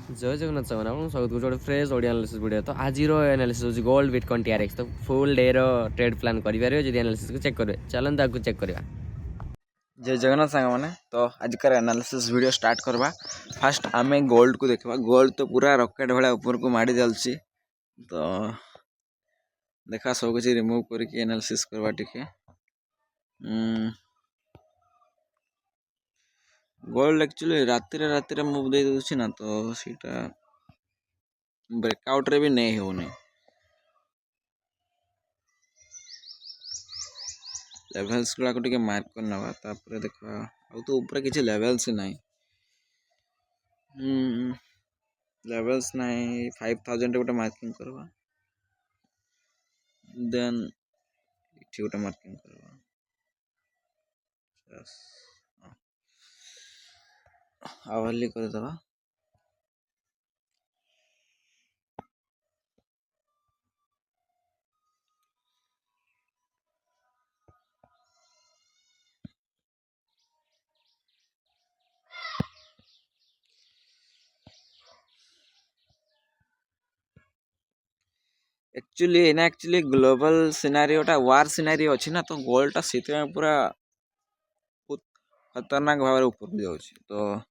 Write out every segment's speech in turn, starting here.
जय जगन्नाथ सामान आपको स्वागत करुछु फ्रेश ओडिया एनालिसिस वीडियो। तो आज एनालिसिस होची गोल्ड बिटकॉइन टीआरएक्स। तो फुल डे रो ट्रेड प्लान करि पारे जदि एनालिसिस को चेक करबे चलन ताकू चेक करबा। जय जगन्नाथ सांग मैंने तो आजकार एनालिसिस वीडियो स्टार्ट करवा। फास्ट आम गोल्ड को देखा। गोल्ड तो पूरा रॉकेट भाया ऊपर को माड़ी चलती। तो देखा सब किसी रिमूव करके एनालिसिस करवा टिके। गोल्ड एक्चुअली रातिर मूव दे दूची ना तो सीटा ब्रेकआउट रे भी नहीं होने। लेवल्स गुड़ा को टिके मार्क करना तापर देखा आ तो ऊपर किसी लेवल्स नहीं। लेवल्स नहीं 5000 गोटे मार्किंग करवा। देन इठी गोटे मार्किंग करवा। आवरली कर दवा। एक्चुअली ग्लोबल सिनारियोटा वार सिनारियो अच्छी ना तो गोल्डटा से पूरा खतरनाक भाव ऊपर जाऊँगी। तो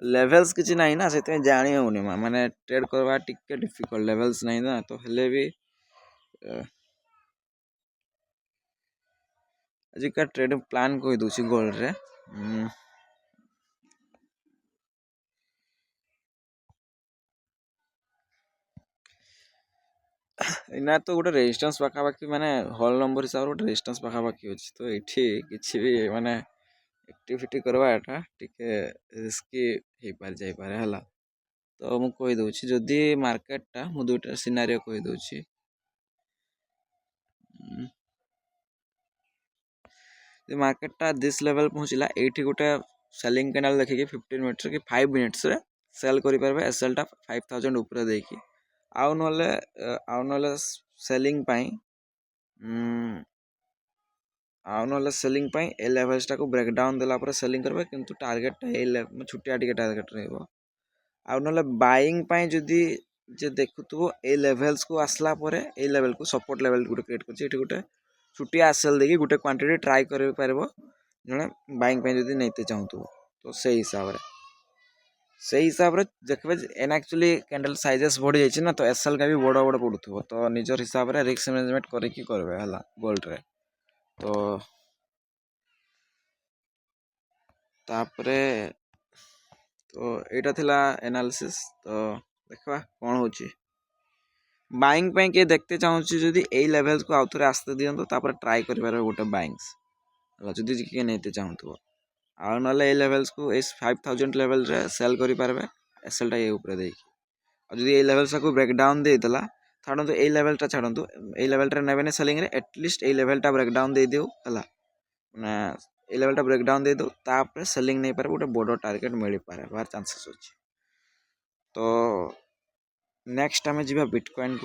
लेवल्स किसी ना ना से जानी होनी माने ट्रेड करवा टिके डिफिकल्ट लेवल्स नहीं ना तो हेले भी आज का ट्रेड प्लान कही दूसरी गोल्ड रे। ना तो गोटे रेजिस्टेंस पाखापाखि माने हॉल नंबर हिसाब से गोटे रेजिस्टेंस पाखापाखि अच्छी। तो ये किसी भी माने एक्टिविटी करवा एटा टिके रिस्की हो पार जाई पारे हला। तो मु कही दूची जदि मार्केटटा मु दुटा सिनारियो कही दूची। मार्केटटा दिस लेवल पहुँचला एठी गोटे सेलिंग कैंडल देखिए 15 मिनट्स कि 5 मिनट्स रे सेल करि परबे। एसएलटा 5000 ऊपर देकी आउ नले सेलिंग पाई सेलिंग पाई ए लेवल्स को ब्रेक डाउन देला पर सेलिंग करबे। किंतु टारगेट ए छुटिया टिके टारगेट रहइबो। आउ नले बाइंग पाई जदी जे देखुथबो ए लेवल्स को आसला परे ए लेवल को सपोर्ट लेवल गुटे क्रिएट करछि। एठी गुटे छुटिया एसएल देकी गुटे क्वांटिटी ट्राई कर पारबो जने बाइंग पाई जदी नैते चाहूथबो। तो से हिसाब रे देखबे एन एक्चुअली कैंडल साइजेस बढ़ी जाइछि ना तो एसएल का भी बड़ बड़ पड़ुथबो। तो निजर हिसाब रे रिस्क मैनेजमेंट करके करबे हला गोल्ड रे। तो तापरे तो एटा थिला एनालिसिस। तो देखा कौन होची बाइंग पे के देखते चाहूँ जदि ए लेवल्स को आउथरे आस्ते दियंतो तापर ट्राई करिबार गोटे बाइंग्स जदि के नैते चाहूथबो। आ नले ए लेवल्स को इस 5000 लेवल रे सेल करि पारबे एसएल टा ए ऊपर देकी। आ जदि ए लेवल्स को ब्रेक डाउन दे देला छाड़ंतु ए लेवल टा छाड़ंतु ए लेवल रे नेबेने सेलिंग रे एटलीस्ट ए लेवल टा ब्रेक डाउन दे दियो हला ना ए लेवल टा ब्रेक डाउन दे दो तापर सेलिंग नहीं पारे गोटे बड़ टारगेट मिल पारे बार चांसेस अछि। तो नेक्स्ट आमे जिबा बिटकॉइन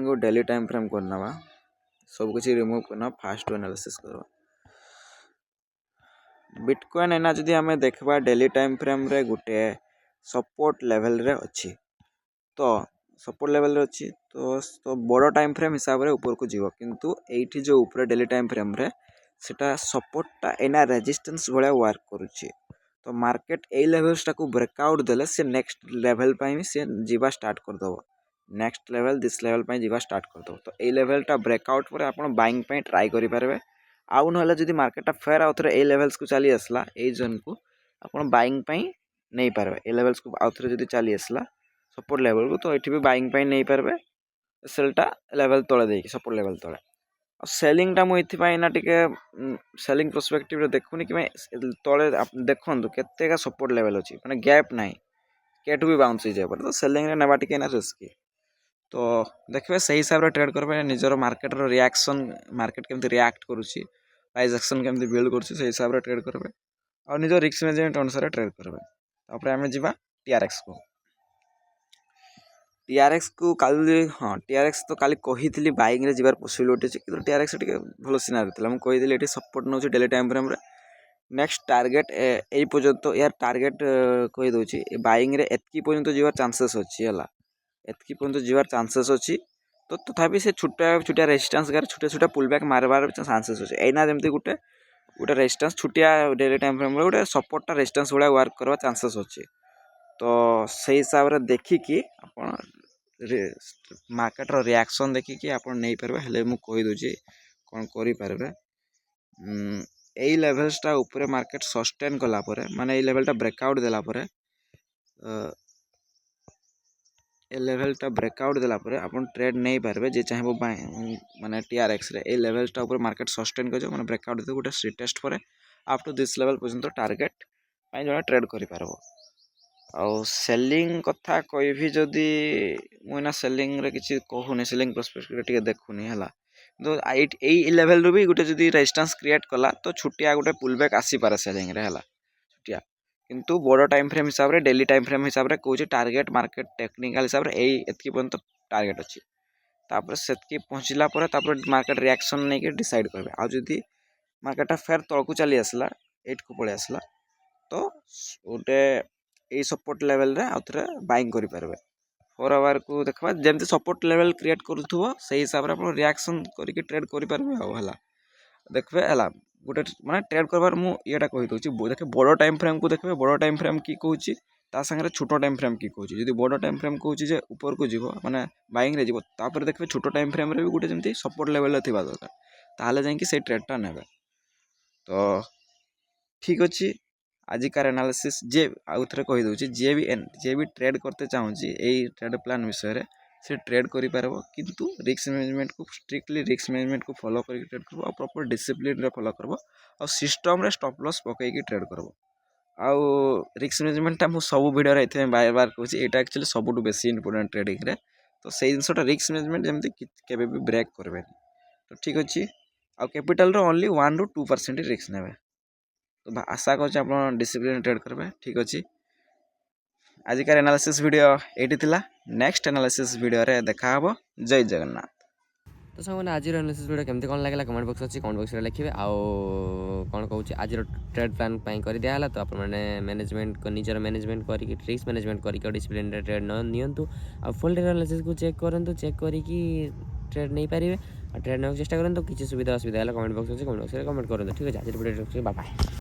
को डेली टाइम फ्रेम करना सब कुछ रिमूव करना फास्ट एनालिसिस करवा। बिटकॉइन एना जदि आमे देखबा डेली टाइम फ्रेम रे गुटे सपोर्ट लेवल रे अछि। तो सपोर्ट लेवल रे अछि तो बड़ टाइम फ्रेम हिसाब रे ऊपर को जीवो। किंतु एठी जो ऊपर डेली टाइम फ्रेम रे सेटा सपोर्टटा एना रेजिस्टेंस भलिया वर्क करूछि। तो मार्केट ए लेवल्स को ब्रेकआउट देले से नेक्स्ट लेवल पाई से जीवा स्टार्ट कर दबो। नेक्स्ट लेवल दिस लेवल पाई जीवा स्टार्ट कर दबो। तो ए लेवलटा ब्रेकआउट पर आपण बाइंग पाई ट्राई करि पारबे। आउ नहले जदि मार्केटटा फेर आउथरे ए लेवल्स को चली आसला ए जोन को आपण बाइंग पाई नहीं पारबे। ए लेवल्स को आउथरे जदि चली आसला सपोर्ट लेवल को तो एठी भी बाइंग पाई नहीं पारबे। सेलटा लेवल तळे देकी सपोर्ट लेवल तळे सेलिंग टा मुझे ना टिके सेलिंग पर्सपेक्टिव रे देखुनी कि तले देखंतु केतेका सपोर्ट लेवल अछि माने गैप नाही केटु भी बाउंस हो जाय पर। तो सेलिंग रे नेबा टिके ना रिस्की। तो देखबे सही हिसाब रे ट्रेड करबे निजर मार्केट रो रिएक्शन मार्केट केमति रिएक्ट करूछि प्राइस एक्शन केमति बिल्ड करूछि से हिसाब रे ट्रेड करबे और निजर रिस्क मैनेजमेंट अनुसार ट्रेड करबे। तापर हमें जिबा टीआरएक्स को टीआरएक्स को काली हाँ टीआरएक्स तो काली कही बाइंग रे जिबार पॉसिबिलिटी अछि। कि टीआरएक्स टिके भलो सिनारी थिला मु कही एठी सपोर्ट नउछि डेली टाइम फ्रेम रे ନେକ୍ସଟ ଟାର୍ଗେଟ୍ ଏଇ ପର୍ଯ୍ୟନ୍ତ ୟାର ଟାର୍ଗେଟ୍ କହିଦେଉଛି ବାଇଂରେ ଏତିକି ପର୍ଯ୍ୟନ୍ତ ଯିବାର ଚାନ୍ସେସ୍ ଅଛି ହେଲା, ଏତିକି ପର୍ଯ୍ୟନ୍ତ ଯିବାର ଚାନ୍ସେସ୍ ଅଛି। ତ ତଥାପି ସେ ଛୋଟିଆ ଛୋଟିଆ ରେଜିଷ୍ଟାନ୍ସ ଗାରେ ଛୋଟିଆ ଛୋଟିଆ ପୁଲ୍ ବ୍ୟାକ୍ ମାରବାର ଚାନ୍ସେସ୍ ଅଛି। ଏଇନା ଯେମିତି ଗୋଟେ ରେଜିଷ୍ଟାନ୍ସ ଛୋଟିଆ ଡେଲି ଟାଇମ୍ ଫ୍ରେମ୍ରେ ଗୋଟେ ସପୋର୍ଟଟା ରେଜିଷ୍ଟାନ୍ସ ଭଳିଆ ୱାର୍କ କରିବା ଚାନ୍ସେସ୍ ଅଛି। ତ ସେଇ ହିସାବରେ ଦେଖିକି ଆପଣ ମାର୍କେଟର ରିଆକ୍ସନ୍ ଦେଖିକି ଆପଣ ନେଇପାରିବେ। ହେଲେ ମୁଁ କହିଦେଉଛି କ'ଣ କରିପାରିବେ। ଏଇ ଲେଭେଲ୍ସଟା ଉପରେ ମାର୍କେଟ ସଷ୍ଟେନ୍ କଲା ପରେ, ମାନେ ଏଇ ଲେଭେଲ୍ଟା ବ୍ରେକ୍ଆଉଟ୍ ଦେଲା ପରେ, ଏ ଲେଭେଲ୍ଟା ବ୍ରେକ୍ଆଉଟ୍ ଦେଲା ପରେ ଆପଣ ଟ୍ରେଡ୍ ନେଇପାରିବେ। ଯେ ଚାହିଁବ ମାନେ TRXରେ ଏଇ ଲେଭେଲ୍ସଟା ଉପରେ ମାର୍କେଟ ସଷ୍ଟେନ୍ କରିଯିବ, ମାନେ ବ୍ରେକ୍ଆଉଟ୍ ଦେବ ଗୋଟେ ରିଟେଷ୍ଟ ପରେ ଅପ୍ ଟୁ ଦିସ୍ ଲେଭେଲ୍ ପର୍ଯ୍ୟନ୍ତ ଟାର୍ଗେଟ୍ ପାଇଁ ଜଣେ ଟ୍ରେଡ୍ କରିପାରିବ। ଆଉ ସେଲିଂ କଥା କହିବି ଯଦି ମୁଁ ଏଇନା ସେଲିଂରେ କିଛି କହୁନି, ସେଲିଂ ପ୍ରସ୍ପେକ୍ଟରେ ଟିକେ ଦେଖୁନି ହେଲା। କିନ୍ତୁ ଏଇ ଲେଭେଲ୍ରୁ ବି ଗୋଟେ ଯଦି ରେଜିଷ୍ଟାନ୍ସ କ୍ରିଏଟ୍ କଲା ତ ଛୋଟିଆ ଗୋଟେ ପୁଲ୍ ବ୍ୟାକ୍ ଆସିପାରେ ସେଲିଂରେ ହେଲା, ଛୋଟିଆ। କିନ୍ତୁ ବଡ଼ ଟାଇମ୍ ଫ୍ରେମ୍ ହିସାବରେ, ଡେଲି ଟାଇମ୍ ଫ୍ରେମ୍ ହିସାବରେ କହୁଛି ଟାର୍ଗେଟ୍ ମାର୍କେଟ ଟେକ୍ନିକାଲ୍ ହିସାବରେ ଏତିକି ପର୍ଯ୍ୟନ୍ତ ଟାର୍ଗେଟ୍ ଅଛି। ତାପରେ ସେତିକି ପହଞ୍ଚିଲା ପରେ ତାପରେ ମାର୍କେଟ ରିଆକ୍ସନ୍ ନେଇକି ଡିସାଇଡ଼୍ କରିବେ। ଆଉ ଯଦି ମାର୍କେଟଟା ଫେର୍ ତଳକୁ ଚାଲି ଆସିଲା, 8କୁ ପଳେଇ ଆସିଲା, ତ ଗୋଟେ ଏଇ ସପୋର୍ଟ ଲେଭେଲ୍ରେ ଆଉ ଥରେ ବାଇଂ କରିପାରିବେ। 4 ଆୱାରକୁ ଦେଖିବା, ଯେମିତି ସପୋର୍ଟ ଲେଭେଲ୍ କ୍ରିଏଟ୍ କରୁଥିବ ସେଇ ହିସାବରେ ଆପଣ ରିଆକ୍ସନ୍ କରିକି ଟ୍ରେଡ୍ କରିପାରିବେ ଆଉ ହେଲା। ଦେଖିବେ ହେଲା, ଗୋଟେ ମାନେ ଟ୍ରେଡ୍ କରିବାର ମୁଁ ଇଏଟା କହିଦେଉଛି। ଦେଖେ ବଡ଼ ଟାଇମ୍ ଫ୍ରେମ୍କୁ ଦେଖିବେ, ବଡ଼ ଟାଇମ୍ ଫ୍ରେମ୍ କି କହୁଛି ତା ସାଙ୍ଗରେ ଛୋଟ ଟାଇମ୍ ଫ୍ରେମ୍ କି କହୁଛି। ଯଦି ବଡ଼ ଟାଇମ୍ ଫ୍ରେମ୍ କହୁଛି ଯେ ଉପରକୁ ଯିବ, ମାନେ ବାଇଂରେ ଯିବ, ତାପରେ ଦେଖିବେ ଛୋଟ ଟାଇମ୍ ଫ୍ରେମ୍ରେ ବି ଗୋଟେ ଯେମିତି ସପୋର୍ଟ ଲେଭେଲ୍ରେ ଥିବା ଦରକାର, ତାହେଲେ ଯାଇକି ସେଇ ଟ୍ରେଡ୍ଟା ନେବେ। ତ ଠିକ୍ ଅଛି, ଆଜିକାର ଆନାଲିସିସ୍ ଯିଏ ଆଉ ଥରେ କହିଦେଉଛି, ଯିଏ ବି ଟ୍ରେଡ୍ କରତେ ଚାହୁଁଛି ଏଇ ଟ୍ରେଡ୍ ପ୍ଲାନ୍ ବିଷୟରେ, ସେ ଟ୍ରେଡ୍ କରିପାରିବ। କିନ୍ତୁ ରିସ୍କ ମ୍ୟାନେଜମେଣ୍ଟକୁ ଷ୍ଟ୍ରିକ୍ଟଲି ରିସ୍କ ମ୍ୟାନେଜମେଣ୍ଟକୁ ଫଲୋ କରିକି ଟ୍ରେଡ୍ କରିବ, ଆଉ ପ୍ରପର୍ ଡିସିପ୍ଲିନ୍ରେ ଫଲୋ କରିବ, ଆଉ ସିଷ୍ଟମ୍ରେ ଷ୍ଟପ୍ ଲସ୍ ପକାଇକି ଟ୍ରେଡ୍ କରିବ। ଆଉ ରିସ୍କ ମ୍ୟାନେଜମେଣ୍ଟଟା ମୁଁ ସବୁ ଭିଡ଼ିଓରେ ଏଥିପାଇଁ ବାର କହୁଛି, ଏଇଟା ଆକ୍ଚୁଆଲି ସବୁଠୁ ବେଶୀ ଇମ୍ପୋର୍ଟାଣ୍ଟ ଟ୍ରେଡିଂରେ। ତ ସେଇ ଜିନିଷଟା ରିସ୍କ ମ୍ୟାନେଜମେଣ୍ଟ ଯେମିତି କେବେ ବି ବ୍ରେକ୍ କରିବେନି। ତ ଠିକ୍ ଅଛି, ଆଉ କ୍ୟାପିଟାଲର ଓନ୍ଲି 1 ରୁ 2% ରିସ୍କ ନେବେ। ତ ଆଶା କରୁଛି ଆପଣ ଡିସିପ୍ଲିନ୍ ଟ୍ରେଡ୍ କରିବେ। ଠିକ୍ ଅଛି, ଆଜିକାର ଆନାଲିସିସ୍ ଭିଡ଼ିଓ ଏଇଠି ଥିଲା। ନେକ୍ସଟ ଆନାଲିସିସ୍ ଭିଡ଼ିଓରେ ଦେଖା ହେବ। ଜୟ ଜଗନ୍ନାଥ। ତ ସାଙ୍ଗମାନେ ଆଜିର ଆନାଲିସିସ୍ ଭିଡ଼ିଓ କେମିତି କ'ଣ ଲାଗିଲା କମେଣ୍ଟ ବକ୍ସ ଅଛି, କମେଣ୍ଟ ବକ୍ସରେ ଲେଖିବେ। ଆଉ କ'ଣ କହୁଛି, ଆଜିର ଟ୍ରେଡ୍ ପ୍ଲାନ୍ ପାଇଁ କରିଦିଆହେଲା। ତ ଆପଣମାନେ ନିଜର ମ୍ୟାନେଜମେଣ୍ଟ କରିକି, ରିସ୍କ ମ୍ୟାନେଜମେଣ୍ଟ କରିକି ଆଉ ଡିସିପ୍ଲିନ୍ରେ ଟ୍ରେଡ୍ ନିଅନ୍ତୁ। ଆଉ ଫୁଲ୍ ଡେ ଆନାଲିସିସ୍କୁ ଚେକ୍ କରନ୍ତୁ, ଚେକ୍ କରିକି ଟ୍ରେଡ୍ ନେଇପାରିବେ। ଆଉ ଟ୍ରେଡ୍ ନେବାକୁ ଚେଷ୍ଟା କରନ୍ତୁ। କିଛି ସୁବିଧା ଅସୁବିଧା ହେଲା କମେଣ୍ଟ ବକ୍ସ ଅଛି, କମେଣ୍ଟ ବକ୍ସରେ କମେଣ୍ଟ କରନ୍ତୁ। ଠିକ୍ ଅଛି, ଆଜିର ଭିଡ଼ିଓ ବାଏ ବାଏ।